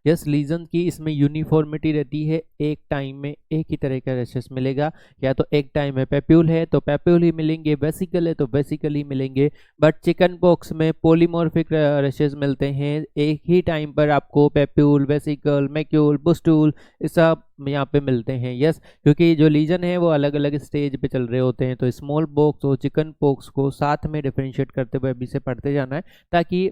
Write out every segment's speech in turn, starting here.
Yes, legion की इसमें uniformity रहती है, एक टाइम में एक ही तरह का रैशेस मिलेगा। या तो एक टाइम में पेप्यूल है तो पेप्यूल ही मिलेंगे, वेसिकल है तो वेसिकल ही मिलेंगे। बट चिकन पॉक्स में पोलीमॉर्फिक रैशेस मिलते हैं, एक ही टाइम पर आपको पेप्यूल, वेसिकल, मैक्यूल, पुस्टूल ये सब यहाँ पे मिलते हैं। यस, क्योंकि जो लीजन है वो अलग अलग स्टेज पे चल रहे होते हैं, तो स्मॉल पॉक्स और चिकन पॉक्स को साथ में डिफरेंशिएट करते हुए अभी से पढ़ते जाना है ताकि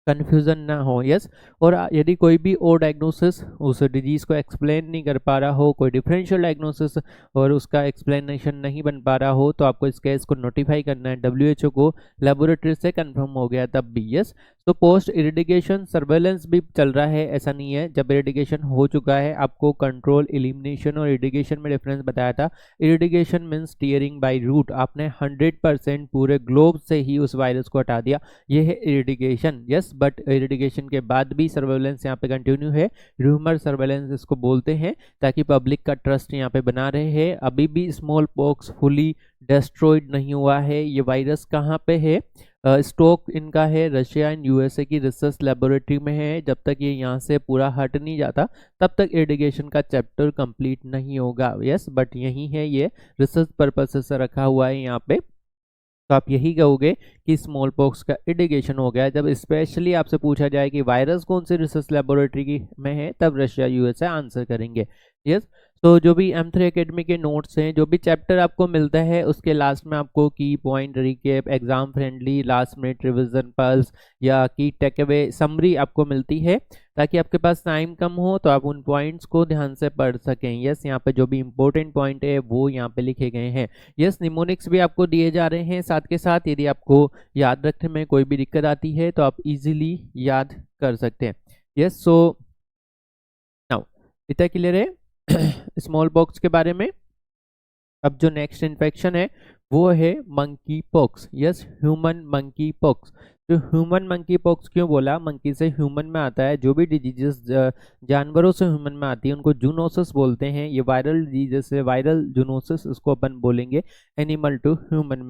कन्फ्यूज़न ना हो। यस, और यदि कोई भी और डायग्नोसिस उस डिजीज़ को एक्सप्लेन नहीं कर पा रहा हो, कोई डिफरेंशियल डायग्नोसिस और उसका एक्सप्लेनेशन नहीं बन पा रहा हो, तो आपको इस केस को नोटिफाई करना है डब्ल्यूएचओ को, लेबोरेटरी से कंफर्म हो गया तब भी। यस, तो पोस्ट इरिडिकेशन सर्वेलेंस भी चल रहा है, ऐसा नहीं है। जब इरिडिकेशन हो चुका है, आपको कंट्रोल, इलिमिनेशन और इरिडिकेशन में डिफरेंस बताया था। Eradication means tearing by root, आपने 100% पूरे ग्लोब से ही उस वायरस को हटा दिया, ये है इरिडिकेशन। यस, बट इरिडिकेशन के बाद भी सर्वेलेंस यहाँ पे कंटिन्यू है, रूमर सर्वेलेंस इसको बोलते हैं, ताकि पब्लिक का ट्रस्ट यहाँ पे बना रहे हैं। अभी भी स्मॉल पॉक्स फुली डिस्ट्रॉयड नहीं हुआ है। ये वायरस कहाँ पे है? स्टॉक इनका है रशिया एंड यूएसए की रिसर्च लेबोरेटरी में है। जब तक ये यहाँ से पूरा हट नहीं जाता तब तक इरिडिकेशन का चैप्टर कंप्लीट नहीं होगा। यस, बट यही है, ये रिसर्च पर्पस से रखा हुआ है यहाँ पे। तो आप यही कहोगे कि स्मॉल पॉक्स का इरिडिकेशन हो गया। जब स्पेशली आपसे पूछा जाए कि वायरस कौन सी रिसर्च लेबोरेटरी की में है, तब रशिया यूएसए आंसर करेंगे। यस, तो जो भी M3 एकेडमी के नोट्स हैं, जो भी चैप्टर आपको मिलता है उसके लास्ट में आपको की point, recap, exam friendly, last minute revision, pulse या की टेक अवे समरी आपको मिलती है, ताकि आपके पास टाइम कम हो तो आप उन पॉइंट्स को ध्यान से पढ़ सकें। यस, यहाँ पे जो भी इंपॉर्टेंट पॉइंट है वो यहाँ पे लिखे गए हैं। यस, निमोनिक्स भी आपको दिए जा रहे हैं साथ के साथ। यदि आपको याद रखने में कोई भी दिक्कत आती है तो आप इजीली याद कर सकते हैं। यस, सो नाउ इतना क्लियर है स्मॉल पॉक्स के बारे में। अब जो नेक्स्ट इन्फेक्शन है वो है monkey pox. Yes, human monkey pox. तो ह्यूमन मंकी पॉक्स क्यों बोला? मंकी से ह्यूमन में आता है। जो भी डिजीजेस जानवरों से ह्यूमन में आती है उनको जूनोसिस बोलते हैं। ये वायरल डिजीजेस है, वायरल जूनोसिस इसको अपन बोलेंगे एनिमल टू ह्यूमन।